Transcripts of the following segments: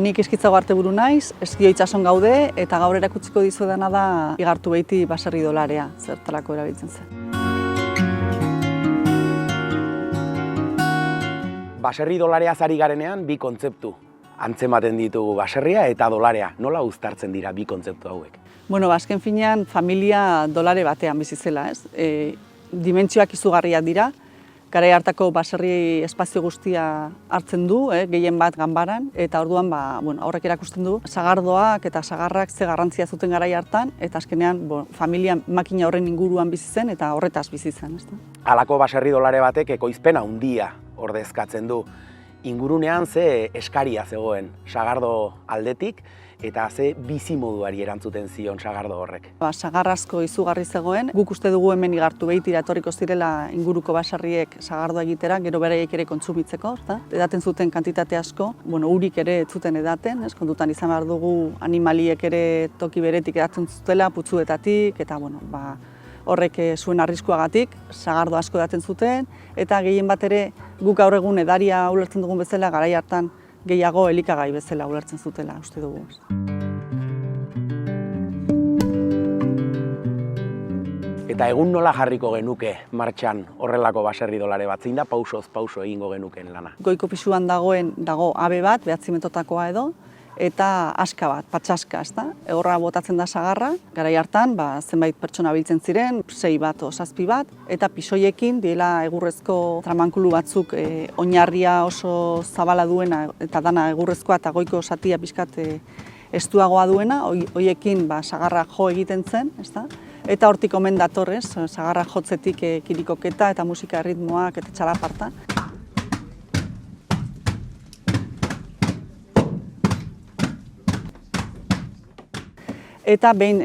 nik eskitzago arteburu naiz, eskio itsason gaude, eta gaur erakutsiko dizuedana da Igartu Beiti baserri dolarea, zertarako erabiltzen zen. Baserri dolareaz ari garenean bi kontzeptu antzematen ditugu, baserria eta dolarea. Nola uztartzen dira bi kontzeptu hauek? Bueno, azken finean familia dolare batean bizi zela, ez? Dimentsioak izugarriak dira. Garai hartako baserri espazio guztia hartzen du, gehien bat ganbaran, eta orduan horrek erakusten du sagardoak eta sagarrak ze garrantzia zuten garai hartan, eta azkenean familia makina horren inguruan bizi zen eta horretaz bizi zen. Halako baserri dolare batek ekoizpen handia ordezkatzen du. Ingurunean ze eskaria zegoen sagardo aldetik, eta ze bizimoduari erantzuten zion sagardo horrek. Sagarrazko izugarri zegoen, guk uste dugu hemen Igartu Beitira etorriko zirela inguruko baserriek sagardoa egitera, gero beraiek ere kontsumitzeko, edaten zuten kantitate asko, urik ere ez zuten edaten, kontutan izan behar dugu animaliek ere toki beretik edatzen zutela, putzuetatik, eta horrek zuen arriskuagatik, sagardo asko edaten zuten, eta gehien bat ere guk gaur egun edaria ulertzen dugun bezala, garai hartan gehiago elikagai bezala ulertzen zutela, uste dugu. Eta egun nola jarriko genuke martxan horrelako baserri dolare bat, zein da pausoz pauso egingo genukeen lana? Goiko pisuan dago abe bat, 9 metrotakoa edo, eta aska bat, patxaska, ezta? Egorra botatzen da sagarra, garai hartan zenbait pertsona biltzen ziren, 6 bat o 7 bat, eta pisoiekin diela egurrezko tramankulu batzuk oinarria oso zabala duena eta dana egurrezkoa eta goiko satia pixkat estuagoa duena, hoiekin sagarra jo egiten zen, ezta? Eta hortik omen datorrez, sagarra jotzetik kirikoketa eta musika erritmoak eta txalaparta. Eta behin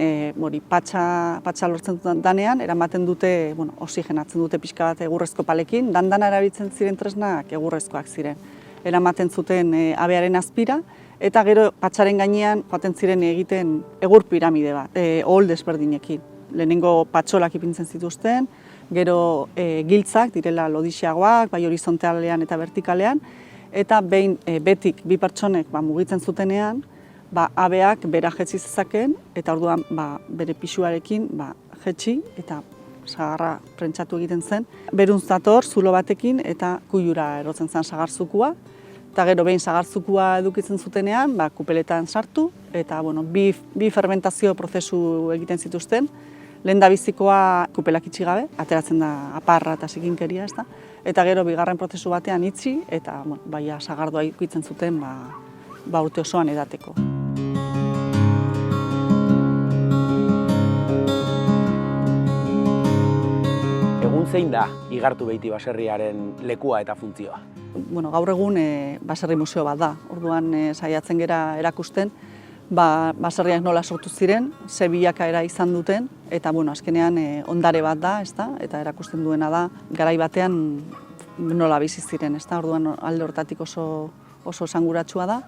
patxa lortzen danean, eramaten dute, oxigenatzen dute pixka bat egurrezko palekin, dandana erabiltzen ziren tresnak egurrezkoak ziren. Eramaten zuten abearen azpira, eta gero patxaren gainean joaten ziren egiten egur piramide bat, ohol desberdinekin. Lehenengo patxolak ipintzen zituzten, gero giltzak direla lodixeagoak, bai horizontalean eta vertikalean, eta behin betik bi pertsonek mugitzen zutenean, abeak bera jetzi zezakeen, eta orduan bere pisuarekin jetzi eta sagarra prentsatu egiten zen. Beruntz dator, zulo batekin eta kuilura erotzen zen sagarzukua. Eta gero behin sagarzukua edukitzen zutenean, kupeletan sartu, eta bi fermentazio prozesu egiten zituzten. Lehendabizikoa kupelak itxi gabe, ateratzen da aparra eta zikinkeria, ezta? Eta gero bigarren prozesu batean itxi, eta sagardoa ikutzen zuten urte osoan edateko. Egun zein da Igartu Beiti baserriaren lekua eta funtzioa? Gaur egun baserri museo bat da. Orduan saiatzen gera erakusten baserriak nola sortu ziren, ze bilakaera izan duten, eta azkenean ondare bat da, eta erakusten duena da garai batean nola bizi ziren, orduan alde horretatik oso esanguratsua da.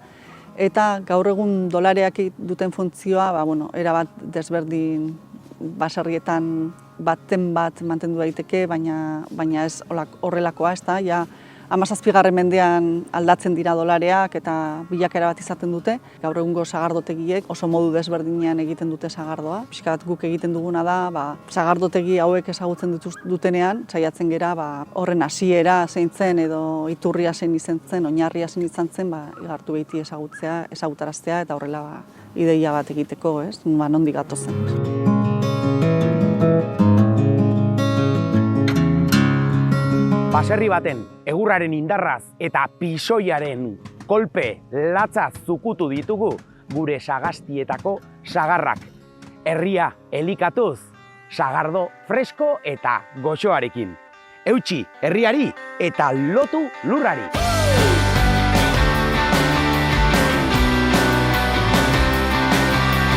Eta gaur egun dolareak duten funtzioa, erabat desberdin baserrietan baten bat mantendu daiteke, baina ez horrelakoa, ja 17. mendean aldatzen dira dolareak eta bilakaera bat izaten dute. Gaur egungo sagardotegiek oso modu desberdinean egiten dute sagardoa. Pixka bat guk egiten duguna da, sagardotegi hauek ezagutzen dutenean, saiatzen gera horren hasiera zein zen edo iturria zein izan zen, oinarria zein izan zen, Igartu Beiti ezagutaraztea eta horrela ideia bat egiteko, nondik gatozen. Baserri baten egurraren indarraz eta pisoiaren kolpe latzaz zukutu ditugu gure sagastietako sagarrak. Herria elikatuz, sagardo fresko eta goxoarekin. Eutsi herriari eta lotu lurrari.